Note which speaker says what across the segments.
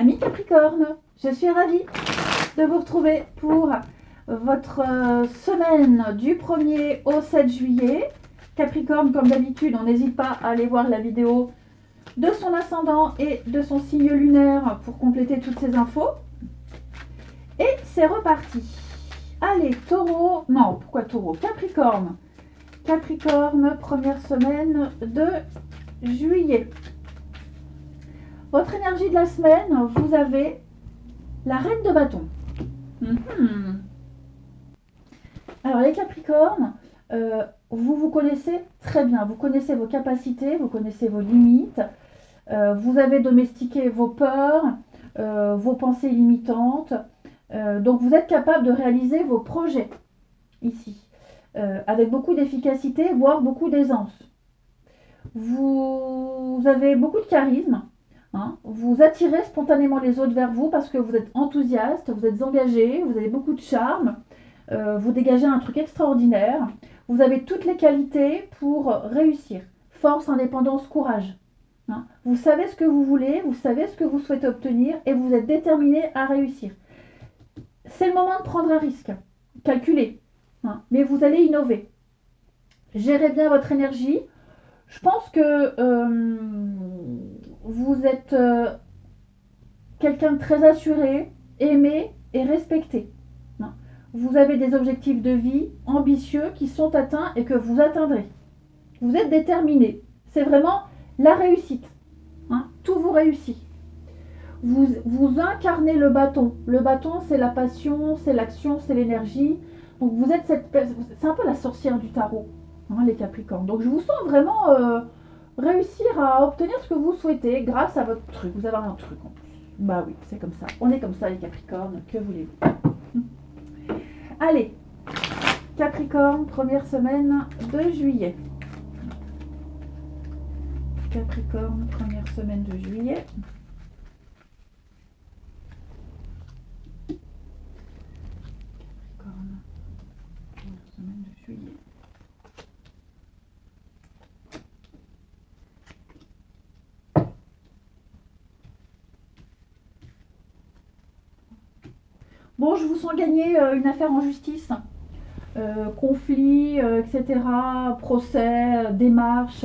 Speaker 1: Amis Capricorne, je suis ravie de vous retrouver pour votre semaine du 1er au 7 juillet. Capricorne, comme d'habitude, on n'hésite pas à aller voir la vidéo de son ascendant et de son signe lunaire pour compléter toutes ces infos. Et c'est reparti. Allez, Taureau, non, pourquoi Taureau? Capricorne. Capricorne, première semaine de juillet. Votre énergie de la semaine, vous avez la reine de bâton. Alors les Capricornes, vous vous connaissez très bien. Vous connaissez vos capacités, vous connaissez vos limites. Vous avez domestiqué vos peurs, vos pensées limitantes. Donc vous êtes capable de réaliser vos projets ici. Avec beaucoup d'efficacité, voire beaucoup d'aisance. Vous avez beaucoup de charisme. Vous attirez spontanément les autres vers vous parce que vous êtes enthousiaste, vous êtes engagé, vous avez beaucoup de charme, vous dégagez un truc extraordinaire. Vous avez toutes les qualités pour réussir. Force, indépendance, courage. Vous savez ce que vous voulez, vous savez ce que vous souhaitez obtenir et vous êtes déterminé à réussir. C'est le moment de prendre un risque. Calculez. Mais vous allez innover. Gérez bien votre énergie. Je pense que vous êtes quelqu'un de très assuré, aimé et respecté. Vous avez des objectifs de vie ambitieux qui sont atteints et que vous atteindrez. Vous êtes déterminé. C'est vraiment la réussite. Tout vous réussit. Vous incarnez le bâton. Le bâton, c'est la passion, c'est l'action, c'est l'énergie. Donc vous êtes c'est un peu la sorcière du tarot, les Capricornes. Donc je vous sens vraiment réussir à obtenir ce que vous souhaitez grâce à votre truc. Vous avez un truc en plus. Bah oui, c'est comme ça. On est comme ça les Capricornes, que voulez-vous? Allez, Capricorne, première semaine de juillet. Capricorne, première semaine de juillet. Capricorne, première semaine de juillet. Bon, je vous sens gagner une affaire en justice. Conflit, etc., procès, démarche.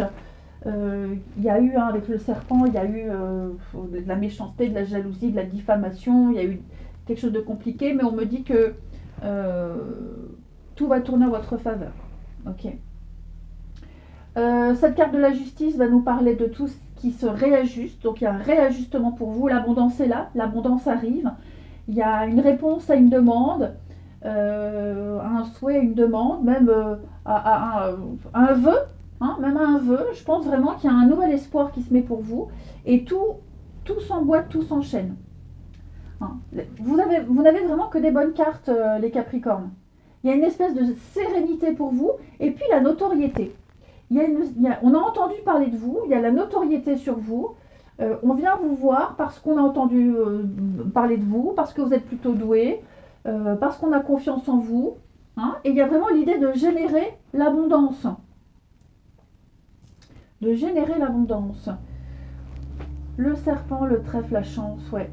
Speaker 1: Il y a eu, avec le serpent, il y a eu de la méchanceté, de la jalousie, de la diffamation. Il y a eu quelque chose de compliqué, mais on me dit que tout va tourner en votre faveur. Ok. Cette carte de la justice va nous parler de tout ce qui se réajuste. Donc il y a un réajustement pour vous. L'abondance est là, l'abondance arrive. Il y a une réponse à une demande, un souhait, une demande, même à un vœu, même à un vœu. Je pense vraiment qu'il y a un nouvel espoir qui se met pour vous et tout s'emboîte, tout s'enchaîne. Vous n'avez vraiment que des bonnes cartes, les Capricornes. Il y a une espèce de sérénité pour vous et puis la notoriété. On a entendu parler de vous, il y a la notoriété sur vous. On vient vous voir parce qu'on a entendu parler de vous, parce que vous êtes plutôt doué, parce qu'on a confiance en vous. Et il y a vraiment l'idée de générer l'abondance. De générer l'abondance. Le serpent, le trèfle, la chance, ouais.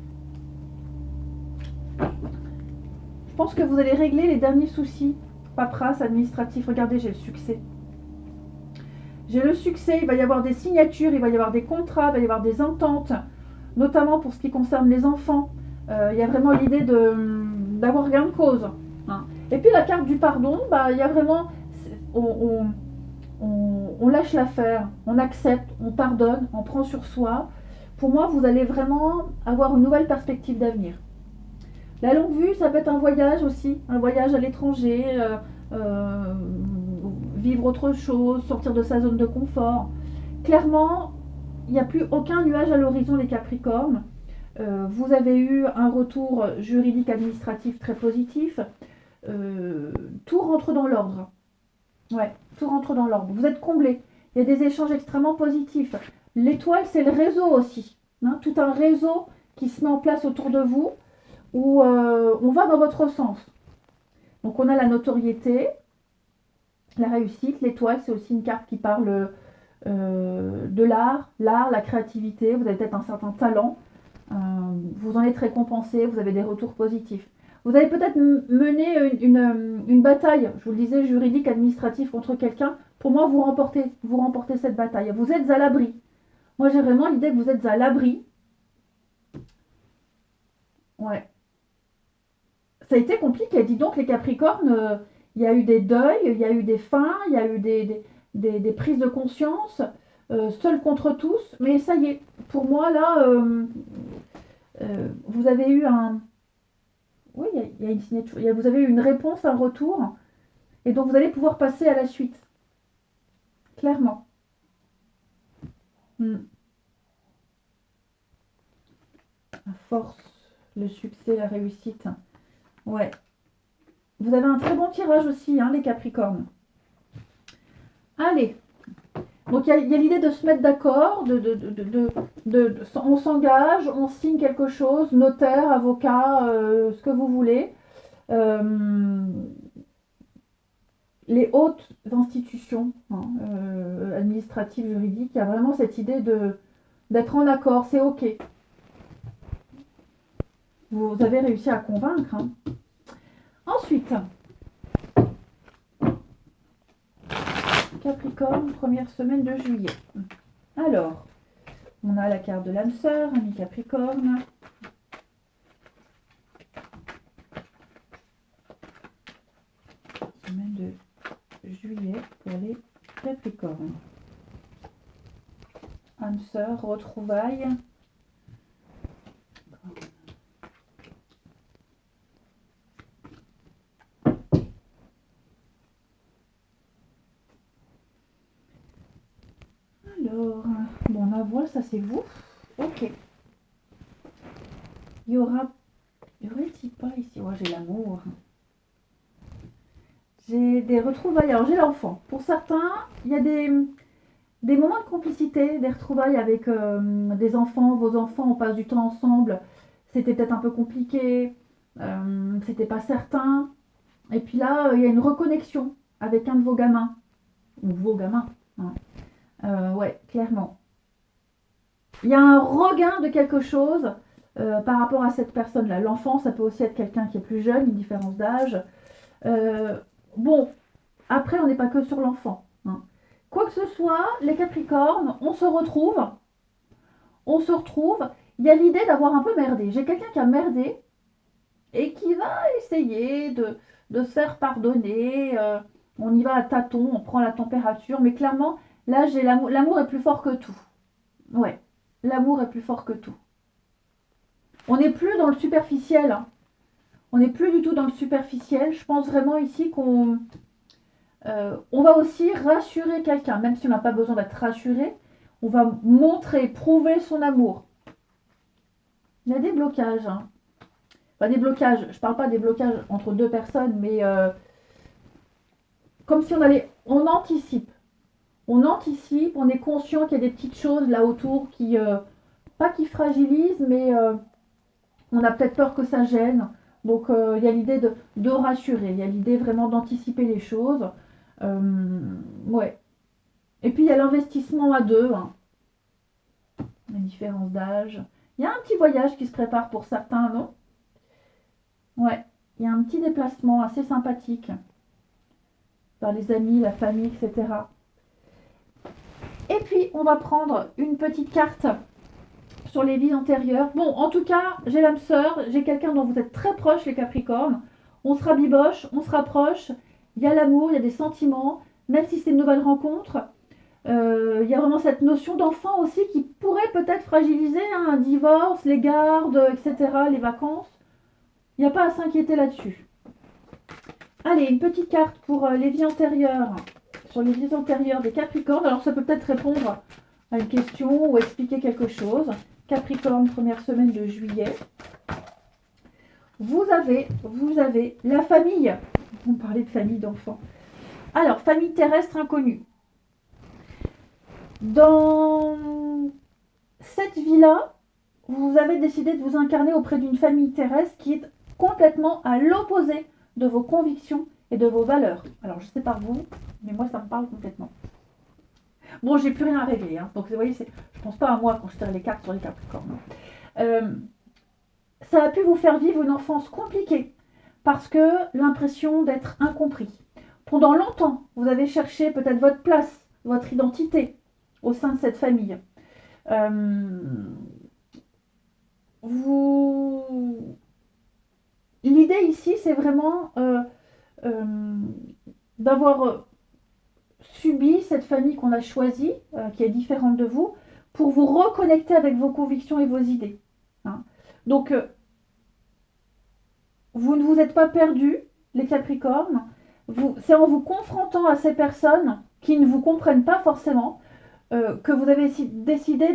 Speaker 1: Je pense que vous allez régler les derniers soucis, paperasse, administratif. Regardez, j'ai le succès. J'ai le succès, il va y avoir des signatures, il va y avoir des contrats, il va y avoir des ententes, notamment pour ce qui concerne les enfants. Il y a vraiment l'idée d'avoir gain de cause. Et puis la carte du pardon, il y a vraiment, on lâche l'affaire, on accepte, on pardonne, on prend sur soi. Pour moi, vous allez vraiment avoir une nouvelle perspective d'avenir. La longue vue, ça peut être un voyage aussi, un voyage à l'étranger, vivre autre chose, sortir de sa zone de confort. Clairement, il n'y a plus aucun nuage à l'horizon, les Capricornes. Vous avez eu un retour juridique administratif très positif. Tout rentre dans l'ordre. Ouais, tout rentre dans l'ordre. Vous êtes comblés. Il y a des échanges extrêmement positifs. L'étoile, c'est le réseau aussi. Tout un réseau qui se met en place autour de vous où on va dans votre sens. Donc on a la notoriété, la réussite. L'étoile, c'est aussi une carte qui parle de l'art, la créativité. Vous avez peut-être un certain talent, Vous en êtes récompensé, vous avez des retours positifs. Vous avez peut-être mené une bataille, je vous le disais, juridique, administrative contre quelqu'un. Pour moi, vous remportez cette bataille. Vous êtes à l'abri. Moi, j'ai vraiment l'idée que vous êtes à l'abri. Ouais. Ça a été compliqué. Dis donc, les Capricornes, il y a eu des deuils, il y a eu des fins, il y a eu des prises de conscience, seuls contre tous. Mais ça y est, pour moi, là, vous avez eu un... Oui, il y a une signature. Vous avez eu une réponse, un retour. Et donc, vous allez pouvoir passer à la suite. Clairement. Hmm. La force, le succès, la réussite. Ouais. Vous avez un très bon tirage aussi, hein, les Capricornes. Allez. Donc, il y a l'idée de se mettre d'accord, on s'engage, on signe quelque chose, notaire, avocat, ce que vous voulez. Les hautes institutions, hein, administratives, juridiques, il y a vraiment cette idée d'être en accord, c'est OK. Vous avez réussi à convaincre. Hein. Ensuite, Capricorne, première semaine de juillet. Alors, on a la carte de l'âme sœur, ami Capricorne. Semaine de juillet pour les Capricornes. Âme sœur, retrouvailles. Alors, bon, la voile, ça c'est vous. Ok. Il y aurait-il pas ici? Ouais, j'ai l'amour. J'ai des retrouvailles. Alors, j'ai l'enfant. Pour certains, il y a des moments de complicité, des retrouvailles avec des enfants. Vos enfants, on passe du temps ensemble. C'était peut-être un peu compliqué. C'était pas certain. Et puis là, il y a une reconnexion avec un de vos gamins. Ou vos gamins. Hein. Ouais, clairement. Il y a un regain de quelque chose par rapport à cette personne-là. L'enfant, ça peut aussi être quelqu'un qui est plus jeune, une différence d'âge. Bon, après, on n'est pas que sur l'enfant. Hein. Quoi que ce soit, les Capricornes, on se retrouve. On se retrouve. Il y a l'idée d'avoir un peu merdé. J'ai quelqu'un qui a merdé et qui va essayer de se faire pardonner. On y va à tâtons, on prend la température. Mais clairement, là, j'ai l'amour. L'amour est plus fort que tout. Ouais, l'amour est plus fort que tout. On n'est plus dans le superficiel. Hein. On n'est plus du tout dans le superficiel. Je pense vraiment ici qu'on on va aussi rassurer quelqu'un, même si on n'a pas besoin d'être rassuré. On va montrer, prouver son amour. Il y a des blocages. Hein. Enfin, des blocages. Je ne parle pas des blocages entre deux personnes, mais comme si on anticipe. On anticipe, on est conscient qu'il y a des petites choses là autour qui, pas qui fragilisent, mais on a peut-être peur que ça gêne. Donc il y a l'idée de rassurer, il y a l'idée vraiment d'anticiper les choses. Ouais. Et puis il y a l'investissement à deux, hein. La différence d'âge. Il y a un petit voyage qui se prépare pour certains, non? Ouais. Il y a un petit déplacement assez sympathique vers les amis, la famille, etc. Et puis on va prendre une petite carte sur les vies antérieures. Bon, en tout cas, j'ai l'âme sœur, j'ai quelqu'un dont vous êtes très proche, les Capricornes. On se rabiboche, on se rapproche. Il y a l'amour, il y a des sentiments, même si c'est une nouvelle rencontre. Il y a vraiment cette notion d'enfant aussi qui pourrait peut-être fragiliser hein, un divorce, les gardes, etc., les vacances. Il n'y a pas à s'inquiéter là-dessus. Allez, une petite carte pour les vies antérieures, sur les vies antérieures des Capricornes. Alors ça peut peut-être répondre à une question ou expliquer quelque chose. Capricorne, première semaine de juillet. Vous avez la famille. On parlait de famille d'enfants. Alors, famille terrestre inconnue. Dans cette vie-là, vous avez décidé de vous incarner auprès d'une famille terrestre qui est complètement à l'opposé de vos convictions et de vos valeurs. Alors, je ne sais pas vous, mais moi, ça me parle complètement. Bon, j'ai plus rien à régler. Hein. Donc, vous voyez, je ne pense pas à moi quand je tire les cartes sur les Capricornes. Euh, Ça a pu vous faire vivre une enfance compliquée parce que l'impression d'être incompris. Pendant longtemps, vous avez cherché peut-être votre place, votre identité au sein de cette famille. Euh, vous... L'idée ici, c'est vraiment euh, d'avoir subi cette famille qu'on a choisie, qui est différente de vous, pour vous reconnecter avec vos convictions et vos idées. Hein. Donc, vous ne vous êtes pas perdus, les Capricornes. C'est en vous confrontant à ces personnes qui ne vous comprennent pas forcément que vous avez décidé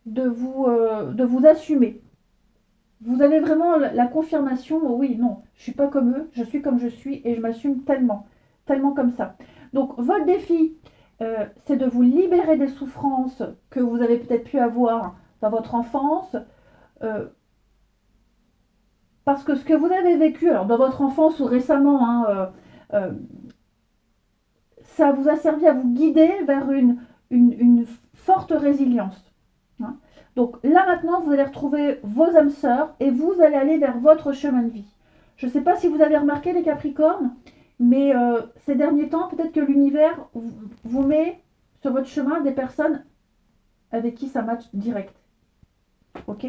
Speaker 1: de vous assumer. Vous avez vraiment la confirmation, oh oui, non, je ne suis pas comme eux, je suis comme je suis et je m'assume tellement, tellement comme ça. Donc votre défi, c'est de vous libérer des souffrances que vous avez peut-être pu avoir dans votre enfance, euh, parce que ce que vous avez vécu, alors dans votre enfance ou récemment, hein, ça vous a servi à vous guider vers une forte résilience. Hein. Donc là maintenant, vous allez retrouver vos âmes sœurs et vous allez aller vers votre chemin de vie. Je ne sais pas si vous avez remarqué les Capricornes, mais ces derniers temps, peut-être que l'univers vous met sur votre chemin des personnes avec qui ça match direct. Ok?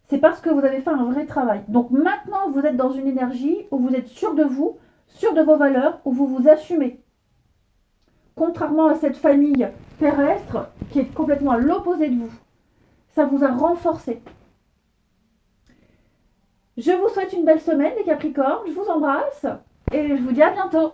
Speaker 1: C'est parce que vous avez fait un vrai travail. Donc maintenant, vous êtes dans une énergie où vous êtes sûr de vous, sûr de vos valeurs, où vous vous assumez. Contrairement à cette famille terrestre qui est complètement à l'opposé de vous. Ça vous a renforcé. Je vous souhaite une belle semaine les Capricornes, je vous embrasse et je vous dis à bientôt.